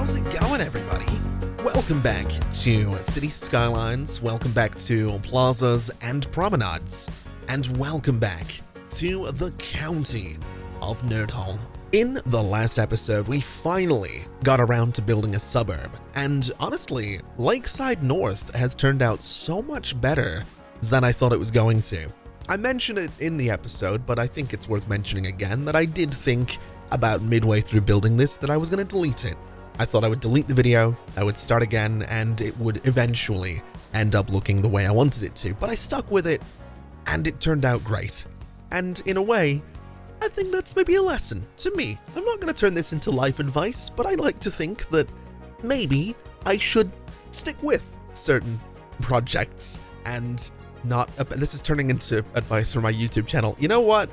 How's it going, everybody? Welcome back to City Skylines, welcome back to Plazas and Promenades, and welcome back to the county of Nerdholm. In the last episode, we finally got around to building a suburb, and honestly, Lakeside North has turned out so much better than I thought it was going to. I mentioned it in the episode, but I think it's worth mentioning again that I did think about midway through building this that I was going to delete it. I thought I would delete the video, I would start again, and it would eventually end up looking the way I wanted it to, but I stuck with it, and it turned out great. And in a way, I think that's maybe a lesson to me. I'm not going to turn this into life advice, but I like to think that maybe I should stick with certain projects and not... This is turning into advice for my YouTube channel. You know what?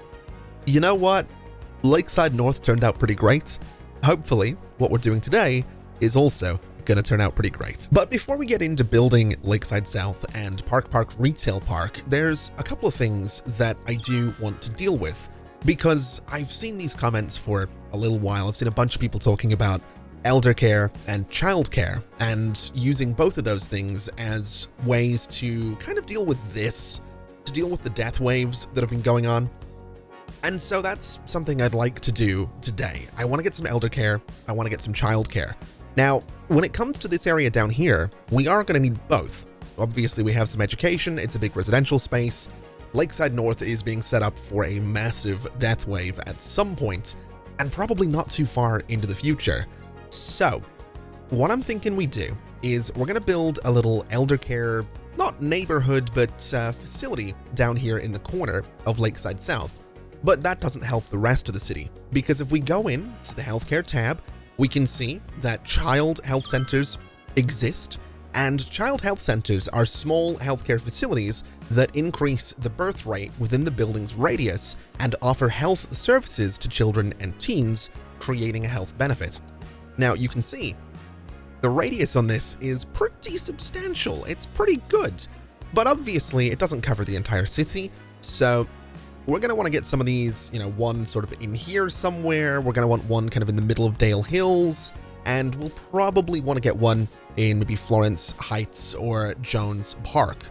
Lakeside North turned out pretty great. Hopefully, what we're doing today is also going to turn out pretty great. But before we get into building Lakeside South and Park Retail Park, there's a couple of things that I do want to deal with, because I've seen these comments for a little while. I've seen a bunch of people talking about eldercare and childcare and using both of those things as ways to kind of deal with this, to deal with the death waves that have been going on. And so that's something I'd like to do today. I want to get some eldercare, I want to get some childcare. Now, when it comes to this area down here, we are going to need both. Obviously, we have some education, it's a big residential space. Lakeside North is being set up for a massive death wave at some point, and probably not too far into the future. So, what I'm thinking we do is we're going to build a little eldercare, not neighborhood, but facility down here in the corner of Lakeside South. But that doesn't help the rest of the city, because if we go in to the healthcare tab, we can see that child health centers exist, and child health centers are small healthcare facilities that increase the birth rate within the building's radius and offer health services to children and teens, creating a health benefit. Now, you can see the radius on this is pretty substantial. It's pretty good, but obviously it doesn't cover the entire city, so we're going to want to get some of these, one sort of in here somewhere. We're going to want one kind of in the middle of Dale Hills, and we'll probably want to get one in maybe Florence Heights or Jones Park.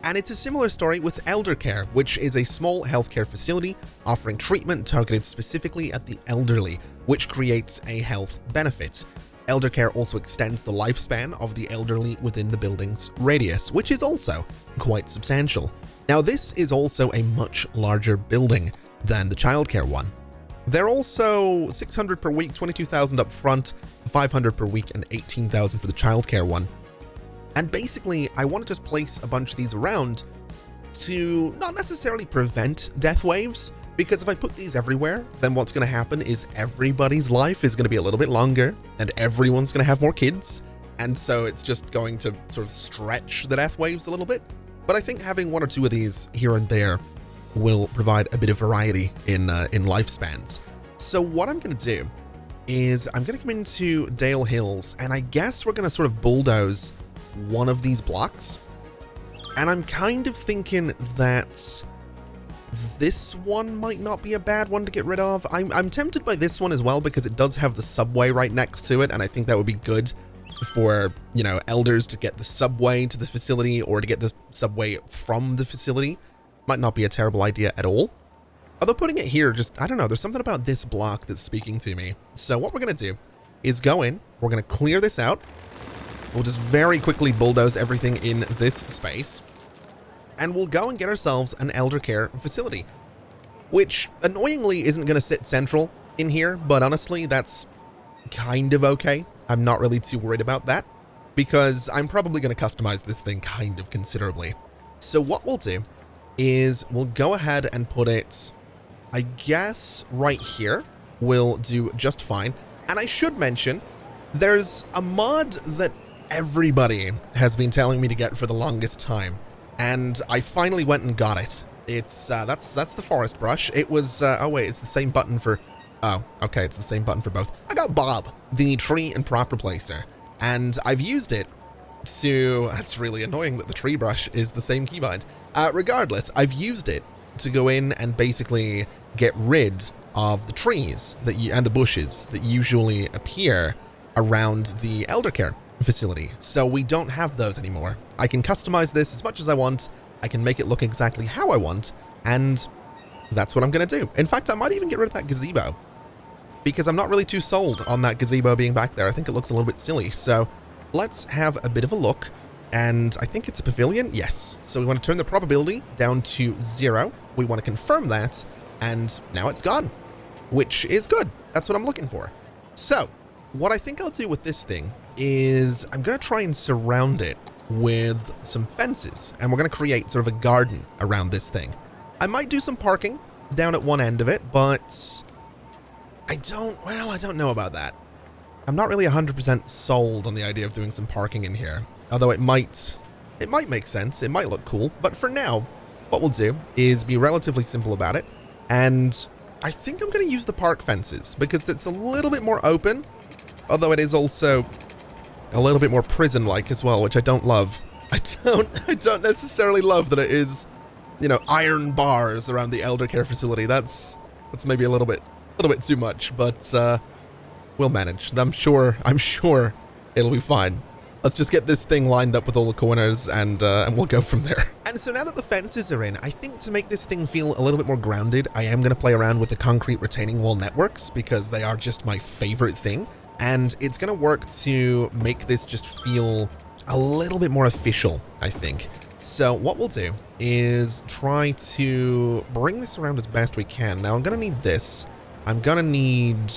And it's a similar story with Eldercare, which is a small healthcare facility offering treatment targeted specifically at the elderly, which creates a health benefit. Eldercare also extends the lifespan of the elderly within the building's radius, which is also quite substantial. Now, this is also a much larger building than the childcare one. They're also $600 per week, $22,000 up front, $500 per week, and $18,000 for the childcare one. And basically, I want to just place a bunch of these around to not necessarily prevent death waves, because if I put these everywhere, then what's going to happen is everybody's life is going to be a little bit longer, and everyone's going to have more kids, and so it's just going to sort of stretch the death waves a little bit. But I think having one or two of these here and there will provide a bit of variety in lifespans. So what I'm going to do is I'm going to come into Dale Hills, and I guess we're going to sort of bulldoze one of these blocks. And I'm kind of thinking that this one might not be a bad one to get rid of. I'm tempted by this one as well, because it does have the subway right next to it, and I think that would be good for, elders to get the subway to the facility or to get the subway from the facility. Might not be a terrible idea at all. Although putting it here, I don't know, there's something about this block that's speaking to me. So what we're going to do is go in, we're going to clear this out. We'll just very quickly bulldoze everything in this space, and we'll go and get ourselves an eldercare facility, which annoyingly isn't going to sit central in here, but honestly, that's kind of okay. I'm not really too worried about that, because I'm probably going to customize this thing kind of considerably. So what we'll do is we'll go ahead and put it, I guess, right here. Will do just fine. And I should mention, there's a mod that everybody has been telling me to get for the longest time, and I finally went and got it. It's that's the forest brush. It was oh wait, it's the same button for... Oh, okay, it's the same button for both. I got Bob, the tree and prop replacer, and I've used it to... That's really annoying that the tree brush is the same keybind. Regardless, I've used it to go in and basically get rid of the trees and the bushes that usually appear around the Eldercare facility. So we don't have those anymore. I can customize this as much as I want. I can make it look exactly how I want, and that's what I'm going to do. In fact, I might even get rid of that gazebo, because I'm not really too sold on that gazebo being back there. I think it looks a little bit silly. So let's have a bit of a look. And I think it's a pavilion. Yes. So we want to turn the probability down to 0. We want to confirm that. And now it's gone, which is good. That's what I'm looking for. So what I think I'll do with this thing is I'm going to try and surround it with some fences. And we're going to create sort of a garden around this thing. I might do some parking down at one end of it, but I don't know about that. I'm not really 100% sold on the idea of doing some parking in here. Although it might make sense, it might look cool, but for now, what we'll do is be relatively simple about it, and I think I'm going to use the park fences, because it's a little bit more open, although it is also a little bit more prison-like as well, which I don't love. I don't necessarily love that it is, you know, iron bars around the Eldercare facility. That's maybe a little bit too much, but we'll manage. I'm sure it'll be fine. Let's just get this thing lined up with all the corners, and we'll go from there. And so now that the fences are in, I think to make this thing feel a little bit more grounded, I am going to play around with the concrete retaining wall networks, because they are just my favorite thing. And it's going to work to make this just feel a little bit more official, I think. So what we'll do is try to bring this around as best we can. Now I'm going to need this. I'm going to need...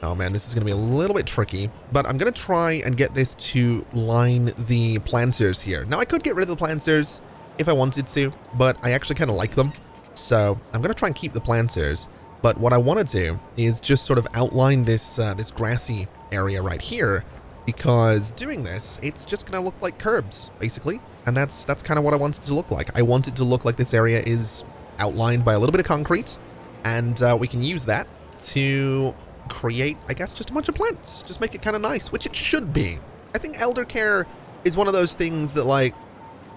Oh man, this is going to be a little bit tricky, but I'm going to try and get this to line the planters here. Now, I could get rid of the planters if I wanted to, but I actually kind of like them. So I'm going to try and keep the planters, but what I want to do is just sort of outline this this grassy area right here, because doing this, it's just going to look like curbs, basically, and that's kind of what I want it to look like. I want it to look like this area is outlined by a little bit of concrete, and we can use that to create, I guess, just a bunch of plants. Just make it kind of nice, which it should be. I think Eldercare is one of those things that, like,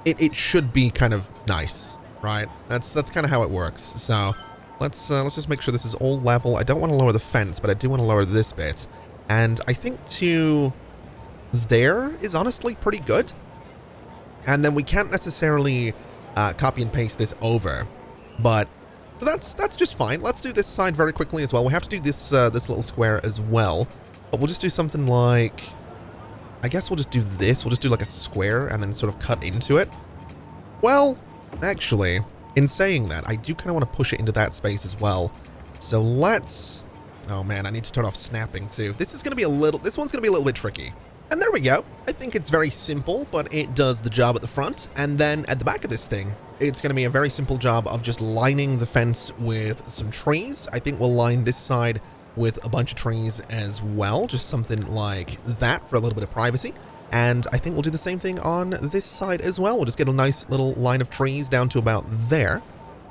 it should be kind of nice, right? That's kind of how it works. So let's just make sure this is all level. I don't want to lower the fence, but I do want to lower this bit. And I think to there is honestly pretty good. And then we can't necessarily copy and paste this over, but that's just fine. Let's do this side very quickly as well. We have to do this this little square as well, but we'll just do something like, I guess we'll just do this. We'll just do like a square and then sort of cut into it. Well, actually, in saying that, I do kind of want to push it into that space as well. So let's, oh man, I need to turn off snapping too. This one's going to be a little bit tricky. And there we go. I think it's very simple, but it does the job at the front. And then at the back of this thing, it's going to be a very simple job of just lining the fence with some trees. I think we'll line this side with a bunch of trees as well, just something like that for a little bit of privacy. And I think we'll do the same thing on this side as well. We'll just get a nice little line of trees down to about there.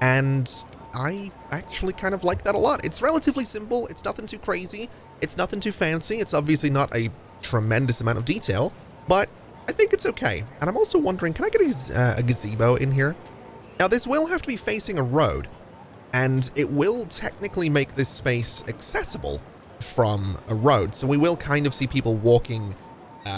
And I actually kind of like that a lot. It's relatively simple. It's nothing too crazy. It's nothing too fancy. It's obviously not a tremendous amount of detail, but I think it's okay. And I'm also wondering, can I get a gazebo in here? Now, this will have to be facing a road, and it will technically make this space accessible from a road. So we will kind of see people walking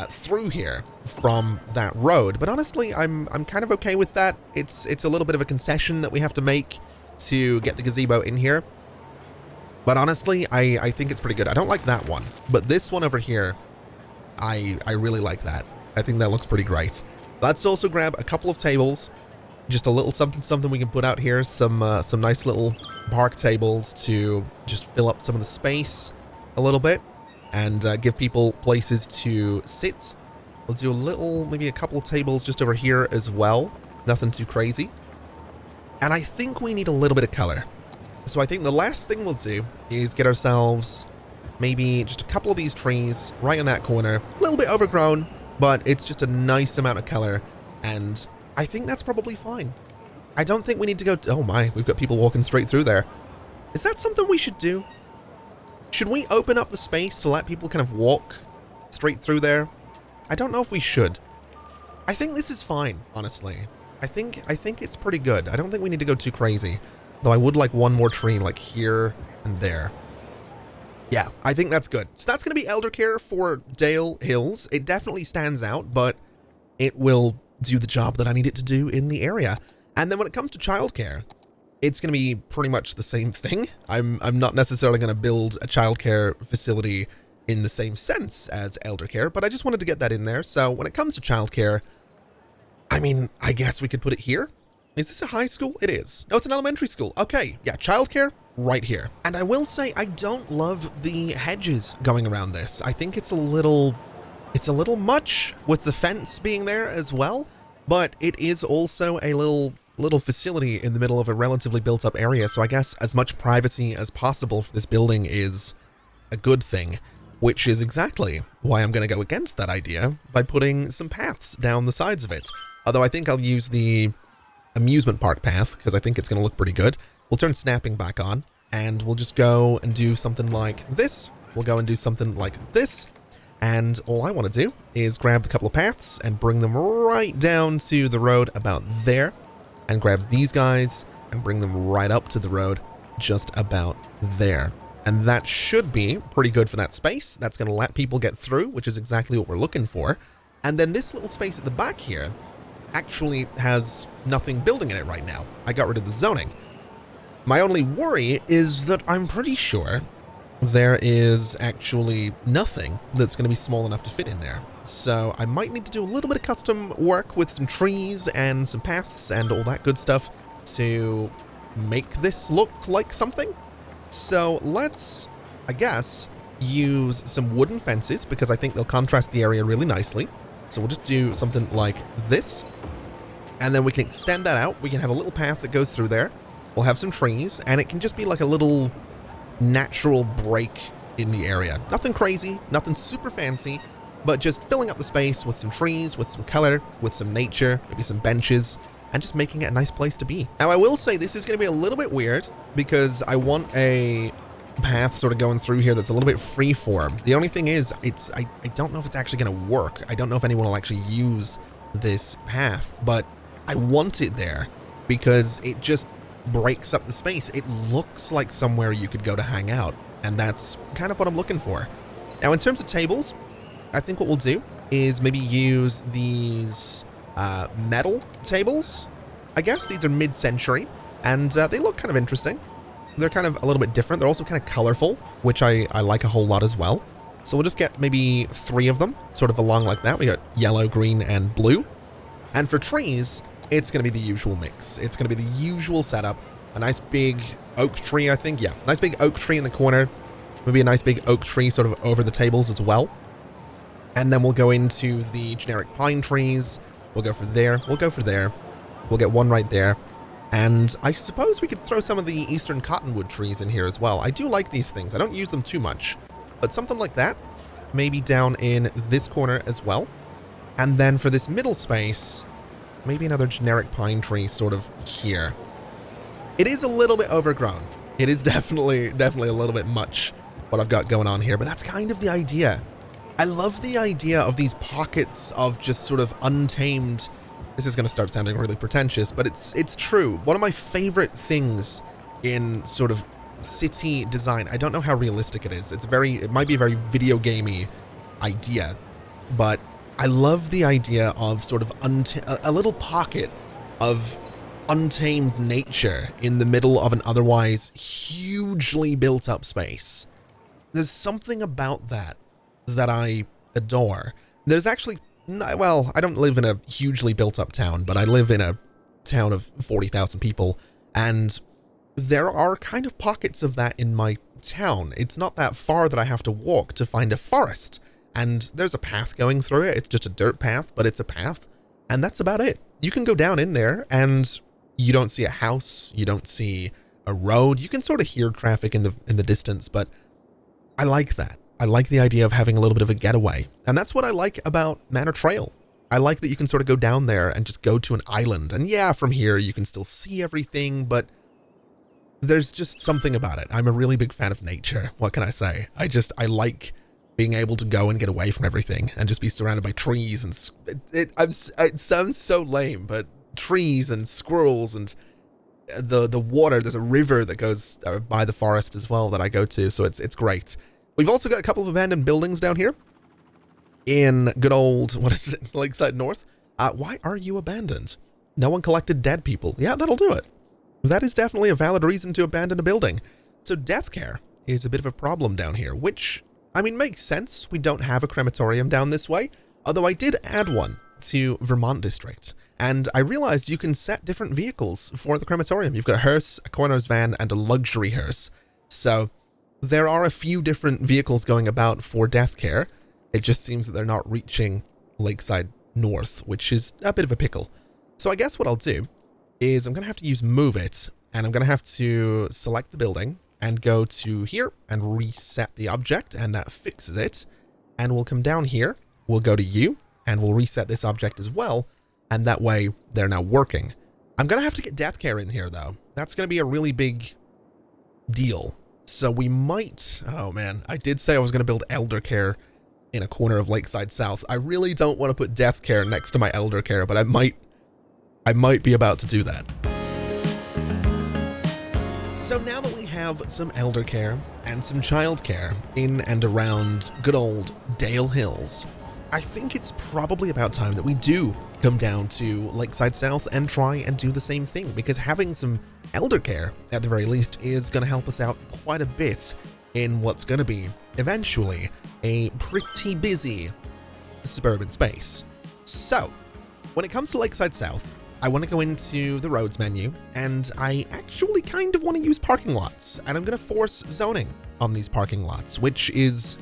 through here from that road. But honestly, I'm kind of okay with that. It's a little bit of a concession that we have to make to get the gazebo in here. But honestly, I think it's pretty good. I don't like that one, but this one over here, I really like that. I think that looks pretty great. Let's also grab a couple of tables. Just a little something we can put out here. Some nice little park tables to just fill up some of the space a little bit and give people places to sit. We'll do maybe a couple of tables just over here as well. Nothing too crazy. And I think we need a little bit of color. So I think the last thing we'll do is get ourselves maybe just a couple of these trees right in that corner. A little bit overgrown, but it's just a nice amount of color. And I think that's probably fine. I don't think we need to go... Oh my, we've got people walking straight through there. Is that something we should do? Should we open up the space to let people kind of walk straight through there? I don't know if we should. I think this is fine, honestly. I think it's pretty good. I don't think we need to go too crazy. Though I would like one more tree like here and there. Yeah, I think that's good. So that's going to be Eldercare for Dale Hills. It definitely stands out, but it will do the job that I need it to do in the area. And then when it comes to childcare, it's going to be pretty much the same thing. I'm not necessarily going to build a childcare facility in the same sense as Eldercare, but I just wanted to get that in there. So when it comes to childcare, I mean, I guess we could put it here. Is this a high school? It is. No, it's an elementary school. Okay, yeah, childcare right here. And I will say I don't love the hedges going around this. I think it's a little much with the fence being there as well, but it is also a little facility in the middle of a relatively built up area. So I guess as much privacy as possible for this building is a good thing, which is exactly why I'm going to go against that idea by putting some paths down the sides of it. Although I think I'll use the amusement park path because I think it's going to look pretty good. We'll turn snapping back on and we'll just go and do something like this. We'll go and do something like this. And all I want to do is grab a couple of paths and bring them right down to the road about there, and grab these guys and bring them right up to the road just about there. And that should be pretty good for that space. That's going to let people get through, which is exactly what we're looking for. And then this little space at the back here actually has nothing building in it right now. I got rid of the zoning. My only worry is that I'm pretty sure there is actually nothing that's going to be small enough to fit in there. So I might need to do a little bit of custom work with some trees and some paths and all that good stuff to make this look like something. So let's, I guess, use some wooden fences because I think they'll contrast the area really nicely. So we'll just do something like this, and then we can extend that out. We can have a little path that goes through there. We'll have some trees, and it can just be like a little natural break in the area. Nothing crazy, nothing super fancy, but just filling up the space with some trees, with some color, with some nature, maybe some benches, and just making it a nice place to be. Now, I will say this is going to be a little bit weird because I want a path sort of going through here that's a little bit freeform. The only thing is, I don't know if it's actually going to work. I don't know if anyone will actually use this path, but I want it there because it just breaks up the space. It looks like somewhere you could go to hang out, and that's kind of what I'm looking for. Now, in terms of tables, I think what we'll do is maybe use these metal tables. I guess these are mid-century, and they look kind of interesting. They're kind of a little bit different. They're also kind of colorful, which I like a whole lot as well. So we'll just get maybe 3 of them sort of along like that. We got yellow, green, and blue. And for trees, it's going to be the usual mix. It's going to be the usual setup. A nice big oak tree, I think. Yeah, nice big oak tree in the corner. Maybe a nice big oak tree sort of over the tables as well. And then we'll go into the generic pine trees. We'll go for there. We'll go for there. We'll get one right there. And I suppose we could throw some of the eastern cottonwood trees in here as well. I do like these things. I don't use them too much. But something like that, maybe down in this corner as well. And then for this middle space, maybe another generic pine tree sort of here. It is a little bit overgrown. It is definitely a little bit much what I've got going on here, but that's kind of the idea. I love the idea of these pockets of just sort of untamed. This is going to start sounding really pretentious, but it's true. One of my favorite things in sort of city design, I don't know how realistic it is. It might be a very video gamey idea, but I love the idea of sort of a little pocket of untamed nature in the middle of an otherwise hugely built up space. There's something about that I adore. There's actually, well, I don't live in a hugely built up town, but I live in a town of 40,000 people, and there are kind of pockets of that in my town. It's not that far that I have to walk to find a forest, and there's a path going through it. It's just a dirt path, but it's a path, and that's about it. You can go down in there, and you don't see a house, you don't see a road. You can sort of hear traffic in the distance, but I like that. I like the idea of having a little bit of a getaway, and that's what I like about Manor Trail. I like that you can sort of go down there and just go to an island, and yeah, from here you can still see everything, but there's just something about it. I'm a really big fan of nature. What can I say? I like being able to go and get away from everything and just be surrounded by trees and it sounds so lame, but trees and squirrels and the water. There's a river that goes by the forest as well that I go to, so it's great. We've also got a couple of abandoned buildings down here in good old, what is it, Lakeside North. Why are you abandoned? No one collected dead people. Yeah, that'll do it. That is definitely a valid reason to abandon a building. So death care is a bit of a problem down here, which, I mean, makes sense. We don't have a crematorium down this way, although I did add one to Vermont District, and I realized you can set different vehicles for the crematorium. You've got a hearse, a coroner's van, and a luxury hearse. So there are a few different vehicles going about for death care. It just seems that they're not reaching Lakeside North, which is a bit of a pickle. So I guess what I'll do is I'm going to have to use Move It, and I'm going to have to select the building and go to here and reset the object, and that fixes it. And we'll come down here, we'll go to U, and we'll reset this object as well, and that way they're now working. I'm going to have to get death care in here, though. That's going to be a really big deal. So we might... Oh, man. I did say I was going to build Eldercare in a corner of Lakeside South. I really don't want to put death care next to my Eldercare, but I might be about to do that. So now that we have some eldercare and some childcare in and around good old Dale Hills, I think it's probably about time that we do come down to Lakeside South and try and do the same thing, because having some eldercare, at the very least, is going to help us out quite a bit in what's going to be, eventually, a pretty busy suburban space. So, when it comes to Lakeside South, I want to go into the roads menu, and I actually kind of want to use parking lots, and I'm going to force zoning on these parking lots, which is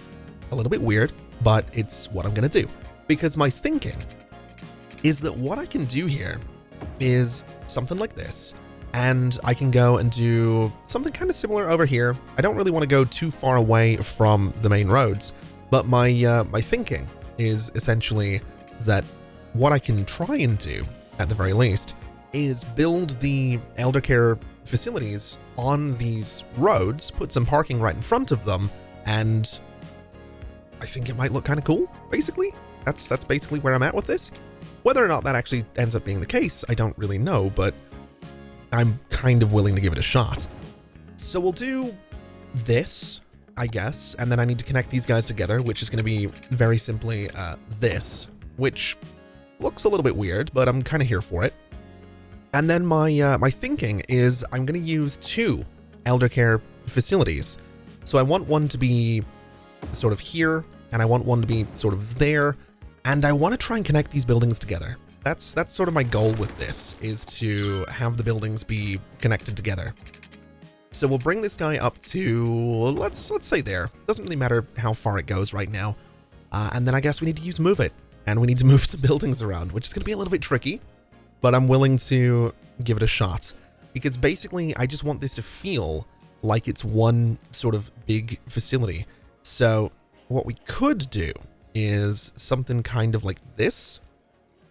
a little bit weird, but it's what I'm going to do. Because my thinking is that what I can do here is something like this, and I can go and do something kind of similar over here. I don't really want to go too far away from the main roads, but my thinking is essentially that what I can try and do, at the very least, is build the eldercare facilities on these roads, put some parking right in front of them, and I think it might look kind of cool, basically. That's basically where I'm at with this. Whether or not that actually ends up being the case, I don't really know, but I'm kind of willing to give it a shot. So we'll do this, I guess, and then I need to connect these guys together, which is going to be very simply this, which looks a little bit weird, but I'm kind of here for it. And then my thinking is I'm going to use 2 eldercare facilities. So I want one to be sort of here, and I want one to be sort of there, and I want to try and connect these buildings together. That's sort of my goal with this, is to have the buildings be connected together. So we'll bring this guy up to, let's say there. Doesn't really matter how far it goes right now. And then I guess we need to use Move It, and we need to move some buildings around, which is going to be a little bit tricky, but I'm willing to give it a shot, because basically I just want this to feel like it's one sort of big facility. So what we could do is something kind of like this,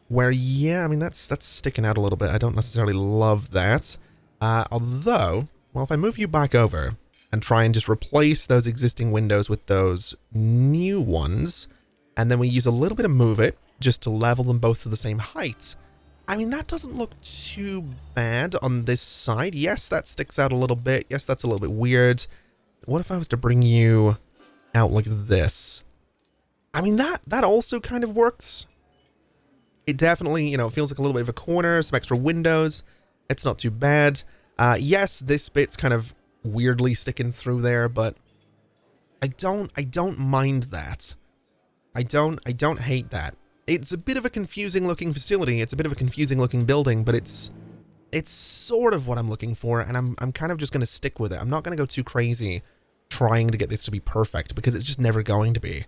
where, yeah, I mean, that's sticking out a little bit. I don't necessarily love that. Although, well, if I move you back over and try and just replace those existing windows with those new ones, and then we use a little bit of Move It just to level them both to the same height, I mean, that doesn't look too bad on this side. Yes, that sticks out a little bit. Yes, that's a little bit weird. What if I was to bring you out like this? I mean, that also kind of works. It definitely, you know, feels like a little bit of a corner, some extra windows. It's not too bad. Yes, this bit's kind of weirdly sticking through there, but I don't mind that. I don't hate that. It's a bit of a confusing looking facility. It's a bit of a confusing looking building, but it's sort of what I'm looking for, and I'm kind of just going to stick with it. I'm not going to go too crazy trying to get this to be perfect, because it's just never going to be.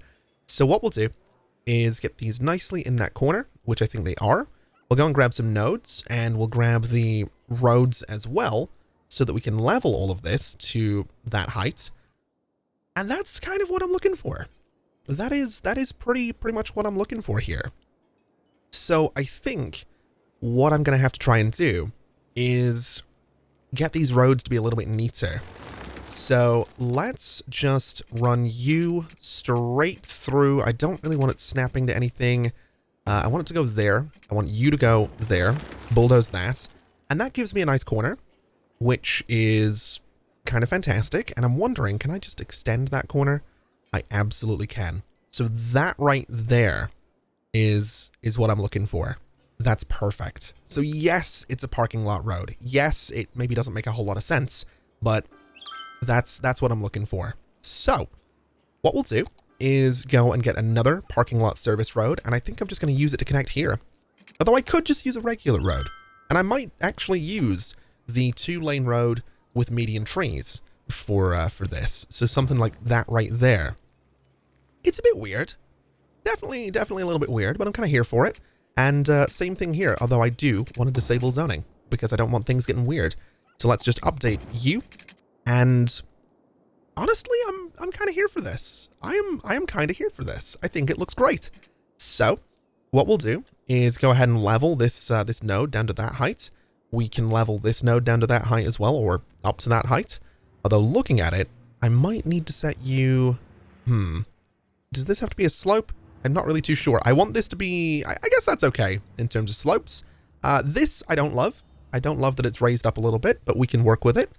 So what we'll do is get these nicely in that corner, which I think they are. We'll go and grab some nodes, and we'll grab the roads as well, so that we can level all of this to that height. And that's kind of what I'm looking for. That is pretty much what I'm looking for here. So I think what I'm going to have to try and do is get these roads to be a little bit neater. So let's just run you straight through. I don't really want it snapping to anything. I want it to go there. I want you to go there. Bulldoze that. And that gives me a nice corner, which is kind of fantastic. And I'm wondering, can I just extend that corner? I absolutely can. So that right there is what I'm looking for. That's perfect. So yes, it's a parking lot road. Yes, it maybe doesn't make a whole lot of sense, but that's what I'm looking for. So what we'll do is go and get another parking lot service road, and I think I'm just going to use it to connect here. Although I could just use a regular road, and I might actually use the 2-lane road with median trees for this. So something like that right there. It's a bit weird. Definitely a little bit weird, but I'm kind of here for it. And same thing here, although I do want to disable zoning because I don't want things getting weird. So let's just update you. And honestly, I'm kind of here for this. I am kind of here for this. I think it looks great. So what we'll do is go ahead and level this this node down to that height. We can level this node down to that height as well, or up to that height. Although looking at it, I might need to set you... Does this have to be a slope? I'm not really too sure. I want this to be... I guess that's okay in terms of slopes. This I don't love. I don't love that it's raised up a little bit, but we can work with it.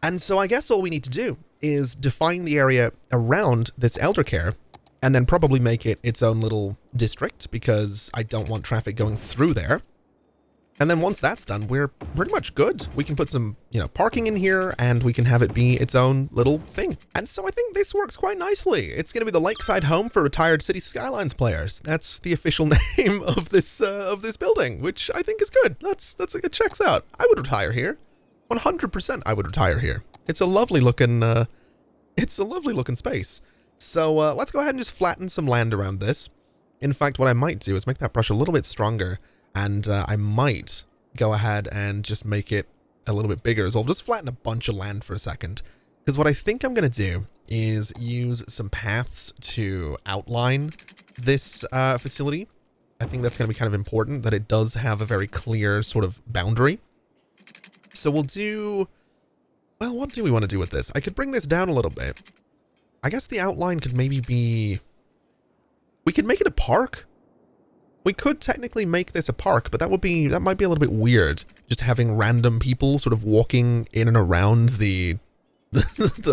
And so I guess all we need to do is define the area around this Eldercare and then probably make it its own little district because I don't want traffic going through there. And then once that's done, we're pretty much good. We can put some, parking in here and we can have it be its own little thing. And so I think this works quite nicely. It's going to be the lakeside home for retired City Skylines players. That's the official name of this building, which I think is good. It checks out. I would retire here. 100% I would retire here. It's a lovely looking space. So let's go ahead and just flatten some land around this. In fact, what I might do is make that brush a little bit stronger, and I might go ahead and just make it a little bit bigger as well. Just flatten a bunch of land for a second. Because what I think I'm going to do is use some paths to outline this facility. I think that's going to be kind of important, that it does have a very clear sort of boundary. So we'll do... Well, what do we want to do with this? I could bring this down a little bit. I guess the outline could maybe be... We could make it a park. We could technically make this a park, but that might be a little bit weird. Just having random people sort of walking in and around the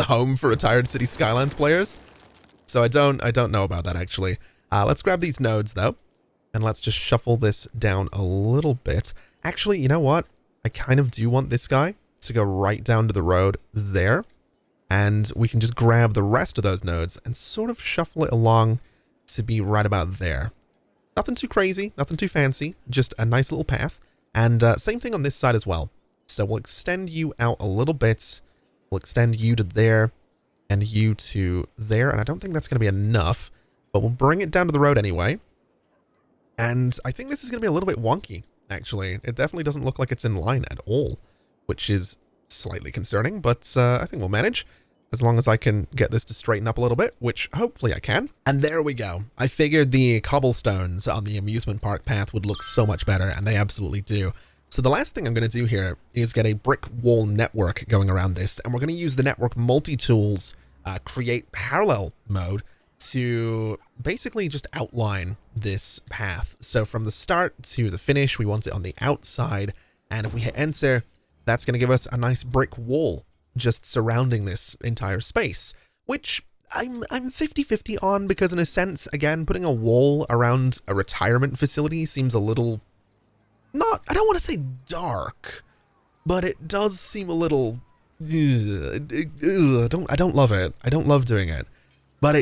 home for retired City Skylines players. So I don't know about that actually. Let's grab these nodes though, and let's just shuffle this down a little bit. Actually, you know what? I kind of do want this guy to go right down to the road there, and we can just grab the rest of those nodes and sort of shuffle it along to be right about there. Nothing too crazy, nothing too fancy, just a nice little path. And same thing on this side as well. So we'll extend you out a little bit. We'll extend you to there and you to there. And I don't think that's going to be enough, but we'll bring it down to the road anyway. And I think this is going to be a little bit wonky, actually. It definitely doesn't look like it's in line at all, which is slightly concerning, but I think we'll manage. As long as I can get this to straighten up a little bit, which hopefully I can. And there we go. I figured the cobblestones on the amusement park path would look so much better, and they absolutely do. So the last thing I'm going to do here is get a brick wall network going around this, and we're going to use the network multi-tools create parallel mode to basically just outline this path. So from the start to the finish, we want it on the outside, and if we hit enter, that's going to give us a nice brick wall just surrounding this entire space, which I'm 50-50 on, because in a sense, again, putting a wall around a retirement facility seems a little, I don't want to say dark, but it does seem a little, I don't love it. I don't love doing it, but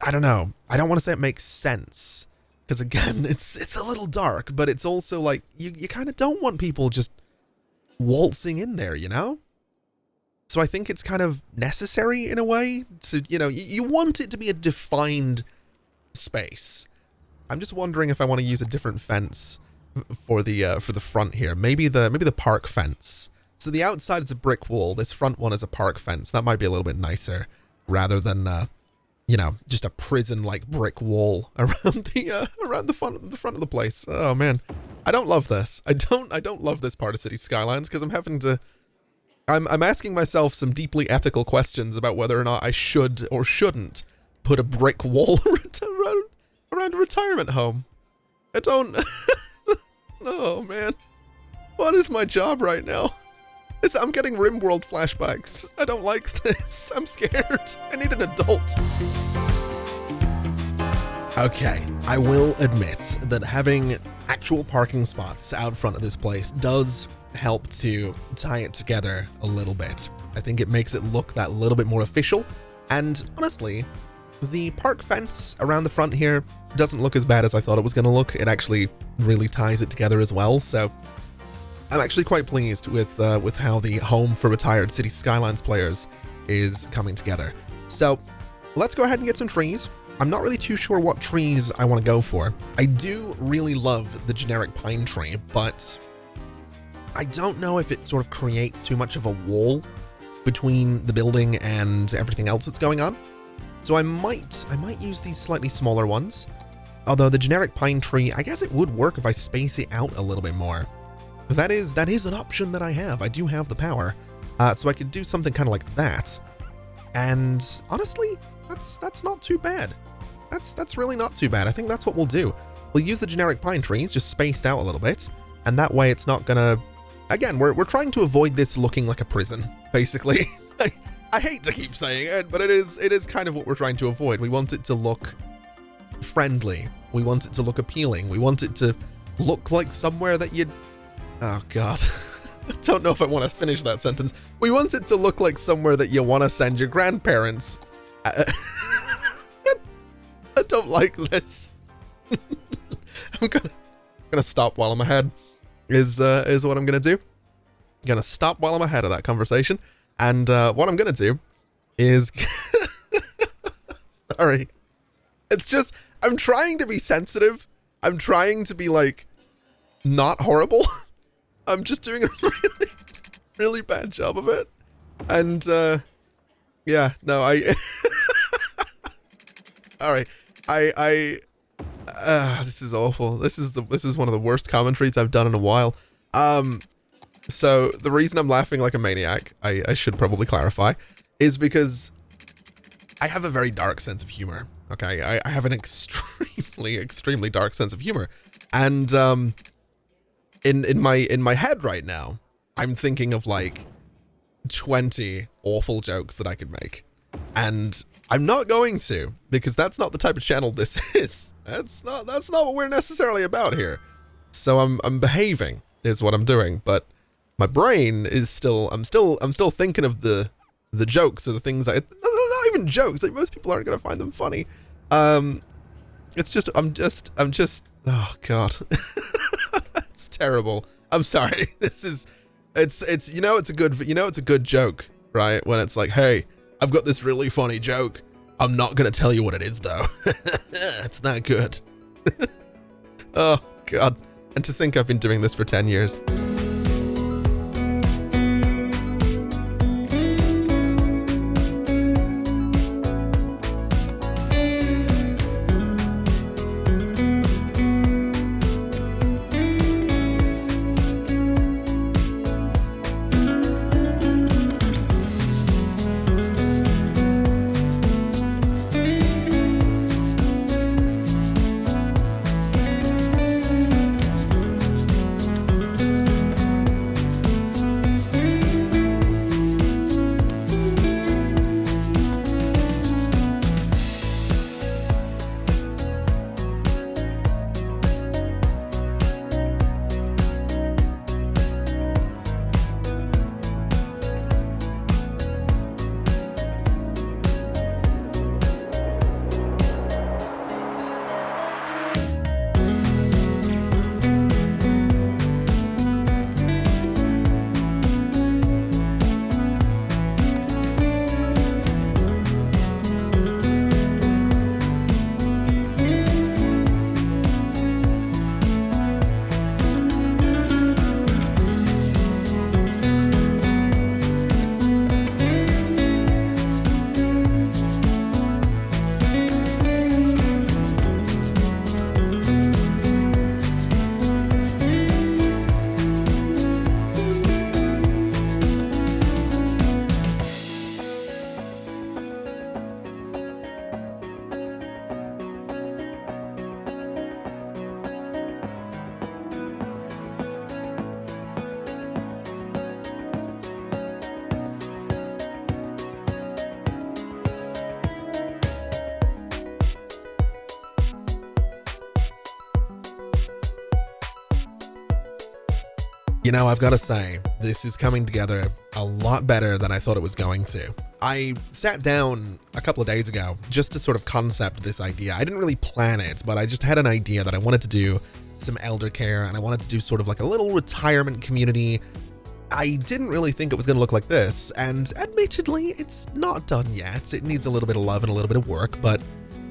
I don't know. I don't want to say it makes sense, because again, it's a little dark, but it's also like, you kind of don't want people just waltzing in there, you know? So I think it's kind of necessary in a way to, you want it to be a defined space. I'm just wondering if I want to use a different fence for the front here. Maybe the park fence. So the outside is a brick wall. This front one is a park fence. That might be a little bit nicer rather than, just a prison-like brick wall around the front of the place. Oh man, I don't love this. I don't love this part of City Skylines, because I'm asking myself some deeply ethical questions about whether or not I should or shouldn't put a brick wall around a retirement home. I don't... Oh, man. What is my job right now? I'm getting RimWorld flashbacks. I don't like this. I'm scared. I need an adult. Okay, I will admit that having actual parking spots out front of this place does help to tie it together a little bit. I think it makes it look that little bit more official, and honestly, the park fence around the front here doesn't look as bad as I thought it was going to look. It actually really ties it together as well, so I'm actually quite pleased with how the home for retired City Skylines players is coming together. So let's go ahead and get some trees. I'm not really too sure what trees I want to go for. I do really love the generic pine tree, but I don't know if it sort of creates too much of a wall between the building and everything else that's going on. So I might use these slightly smaller ones. Although the generic pine tree, I guess it would work if I space it out a little bit more. That is an option that I have. I do have the power. So I could do something kind of like that. And honestly, that's not too bad. That's really not too bad. I think that's what we'll do. We'll use the generic pine trees, just spaced out a little bit. And that way it's not gonna... Again, we're trying to avoid this looking like a prison, basically. I hate to keep saying it, but it is kind of what we're trying to avoid. We want it to look friendly. We want it to look appealing. We want it to look like somewhere that you'd... Oh, God. I don't know if I want to finish that sentence. We want it to look like somewhere that you want to send your grandparents. I don't like this. I'm gonna stop while I'm ahead. Is what I'm gonna do. I'm gonna stop while I'm ahead of that conversation. And what I'm gonna do is... Sorry. It's just, I'm trying to be sensitive. I'm trying to be, like, not horrible. I'm just doing a really, really bad job of it. And, yeah, no, Alright. This is awful. This is one of the worst commentaries I've done in a while. So the reason I'm laughing like a maniac, I should probably clarify, is because I have a very dark sense of humor. Okay, I have an extremely, extremely dark sense of humor, and in my head right now, I'm thinking of like 20 awful jokes that I could make, and I'm not going to, because that's not the type of channel this is. That's not what we're necessarily about here. So I'm behaving is what I'm doing, but my brain is still, I'm still thinking of the jokes or the things not even jokes. Like, most people aren't going to find them funny. It's just, I'm just, oh God. It's terrible. I'm sorry. It's it's a good joke, right? When it's like, hey, I've got this really funny joke. I'm not going to tell you what it is, though. It's that good. Oh, God. And to think I've been doing this for 10 years. You know, I've got to say, this is coming together a lot better than I thought it was going to. I sat down a couple of days ago just to sort of concept this idea. I didn't really plan it, but I just had an idea that I wanted to do some eldercare, and I wanted to do sort of like a little retirement community. I didn't really think it was going to look like this, and admittedly, it's not done yet. It needs a little bit of love and a little bit of work, but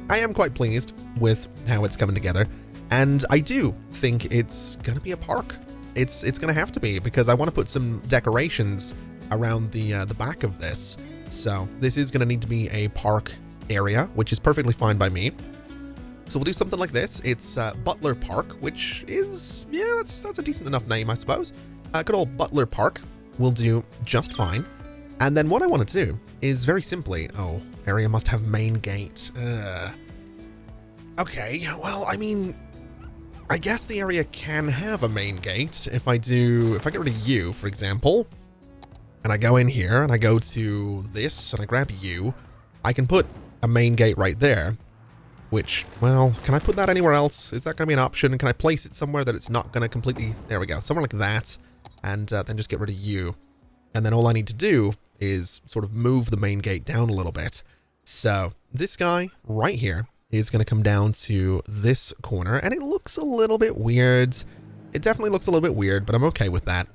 I am quite pleased with how it's coming together, and I do think it's going to be a park. It's going to have to be, because I want to put some decorations around the back of this. So this is going to need to be a park area, which is perfectly fine by me. So we'll do something like this. It's Butler Park, which is, yeah, that's a decent enough name, I suppose. Good old Butler Park will do just fine. And then what I want to do is very simply, area must have main gate. Okay, well, I mean, I guess the area can have a main gate if I get rid of you, for example, and I go in here and I go to this and I grab you, I can put a main gate right there, which, well, can I put that anywhere else? Is that going to be an option? Can I place it somewhere that it's not going to completely, there we go, somewhere like that, and then just get rid of you. And then all I need to do is sort of move the main gate down a little bit. So this guy right here is going to come down to this corner, and it looks a little bit weird. It definitely looks a little bit weird, but I'm okay with that.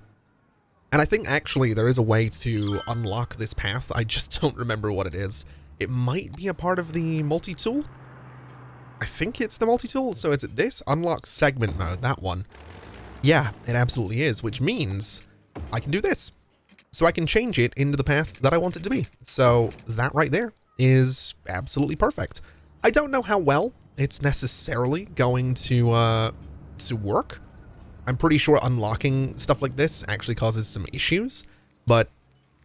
And I think actually there is a way to unlock this path. I just don't remember what it is. It might be a part of the multi-tool. I think it's the multi-tool. So is it this? Unlock segment mode, that one. Yeah, it absolutely is, which means I can do this. So I can change it into the path that I want it to be. So that right there is absolutely perfect. I don't know how well it's necessarily going to work. I'm pretty sure unlocking stuff like this actually causes some issues, but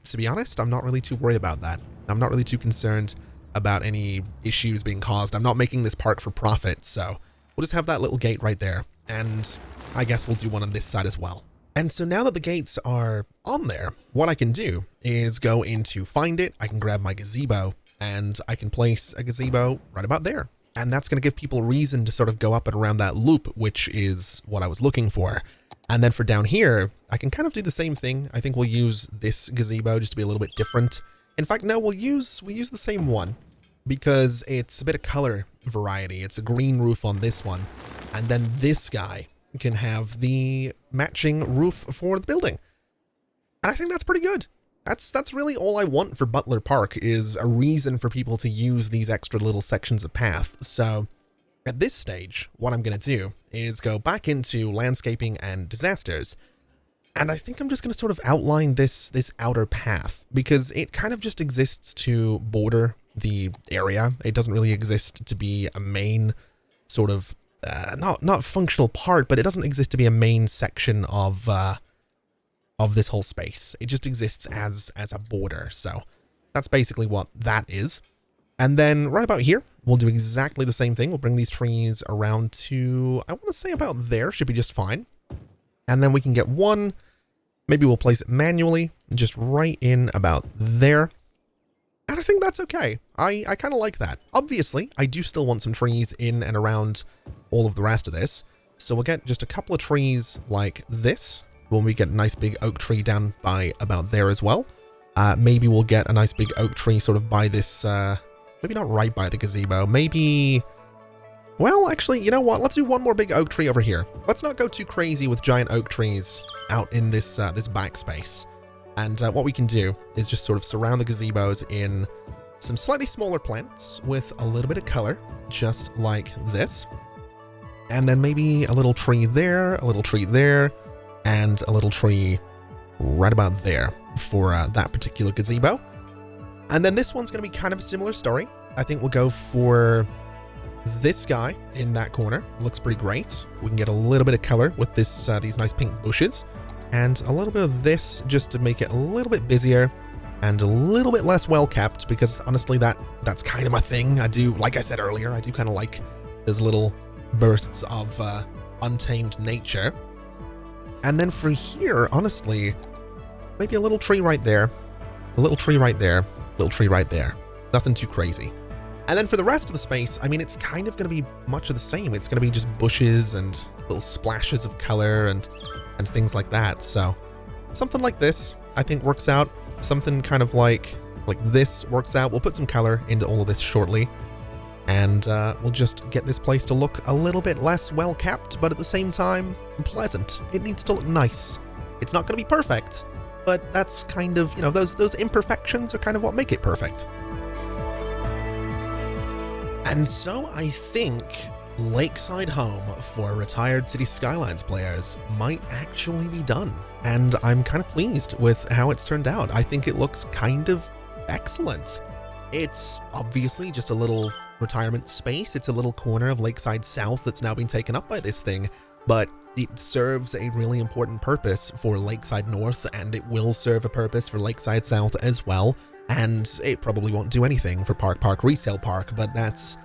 to be honest, I'm not really too worried about that. I'm not really too concerned about any issues being caused. I'm not making this park for profit, so we'll just have that little gate right there, and I guess we'll do one on this side as well. And so now that the gates are on there, what I can do is go into Find It, I can grab my gazebo, and I can place a gazebo right about there. And that's going to give people a reason to sort of go up and around that loop, which is what I was looking for. And then for down here, I can kind of do the same thing. I think we'll use this gazebo just to be a little bit different. In fact, no, we'll use the same one because it's a bit of color variety. It's a green roof on this one. And then this guy can have the matching roof for the building. And I think that's pretty good. That's really all I want for Butler Park, is a reason for people to use these extra little sections of path. So at this stage, what I'm going to do is go back into landscaping and disasters. And I think I'm just going to sort of outline this outer path, because it kind of just exists to border the area. It doesn't really exist to be a main sort of, not functional part, but it doesn't exist to be a main section of this whole space. It just exists as a border. So that's basically what that is. And then right about here, we'll do exactly the same thing. We'll bring these trees around to, I want to say about there, should be just fine. And then we can get one, maybe we'll place it manually, just right in about there. And I think that's okay. I kind of like that. Obviously, I do still want some trees in and around all of the rest of this. So we'll get just a couple of trees like this. When we get a nice big oak tree down by about there as well. Maybe we'll get a nice big oak tree sort of by this, maybe not right by the gazebo, maybe, well, actually, you know what? Let's do one more big oak tree over here. Let's not go too crazy with giant oak trees out in this, this backspace. And what we can do is just sort of surround the gazebos in some slightly smaller plants with a little bit of color, just like this. And then maybe a little tree there, a little tree there, and a little tree right about there for that particular gazebo. And then this one's going to be kind of a similar story. I think we'll go for this guy in that corner. Looks pretty great. We can get a little bit of color with this these nice pink bushes, and a little bit of this just to make it a little bit busier and a little bit less well kept, because honestly that's kind of my thing. I do, like I said earlier, I do kind of like those little bursts of untamed nature. And then for here, honestly, maybe a little tree right there, a little tree right there, a little tree right there. Nothing too crazy. And then for the rest of the space, I mean, it's kind of going to be much of the same. It's going to be just bushes and little splashes of color and and things like that. So something like this, I think, works out. Something kind of like this works out. We'll put some color into all of this shortly, and we'll just get this place to look a little bit less well-kept, but at the same time, pleasant. It needs to look nice. It's not going to be perfect, but that's kind of, you know, those imperfections are kind of what make it perfect. And so I think Lakeside Home for retired City Skylines players might actually be done. And I'm kind of pleased with how it's turned out. I think it looks kind of excellent. It's obviously just a little retirement space. It's a little corner of Lakeside South that's now been taken up by this thing, but it serves a really important purpose for Lakeside North, and it will serve a purpose for Lakeside South as well. And it probably won't do anything for Park Retail Park, but that's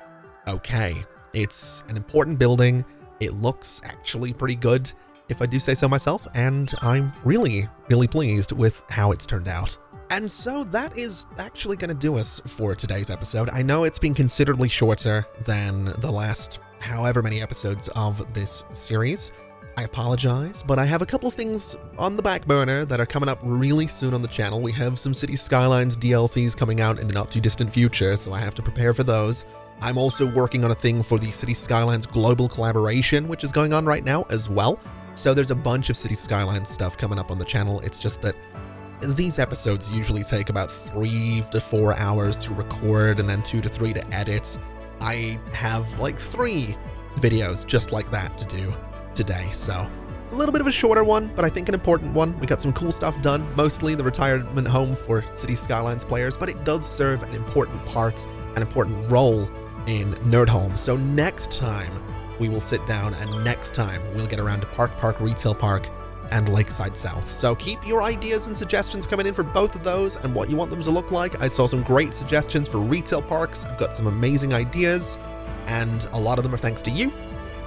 okay. It's an important building. It looks actually pretty good, if I do say so myself, and I'm really, really pleased with how it's turned out. And so that is actually going to do us for today's episode. I know it's been considerably shorter than the last however many episodes of this series. I apologize, but I have a couple of things on the back burner that are coming up really soon on the channel. We have some City Skylines DLCs coming out in the not too distant future, so I have to prepare for those. I'm also working on a thing for the City Skylines global collaboration, which is going on right now as well. So there's a bunch of City Skylines stuff coming up on the channel. It's just that these episodes usually take about 3 to 4 hours to record and then 2 to 3 to edit. I have like 3 videos just like that to do today, so a little bit of a shorter one, but I think an important one. We got some cool stuff done, mostly the retirement home for City Skylines players, but it does serve an important part, an important role in Nerdholm. So next time we will sit down, and next time we'll get around to Park Retail Park and Lakeside South. So keep your ideas and suggestions coming in for both of those and what you want them to look like. I saw some great suggestions for retail parks. I've got some amazing ideas, and a lot of them are thanks to you.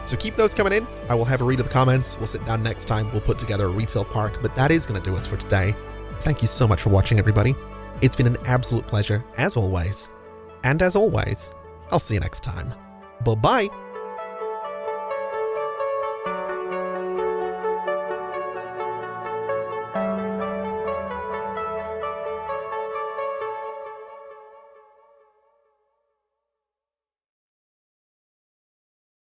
So keep those coming in. I will have a read of the comments. We'll sit down next time. We'll put together a retail park, but that is going to do us for today. Thank you so much for watching, everybody. It's been an absolute pleasure, as always. And as always, I'll see you next time. Bye-bye.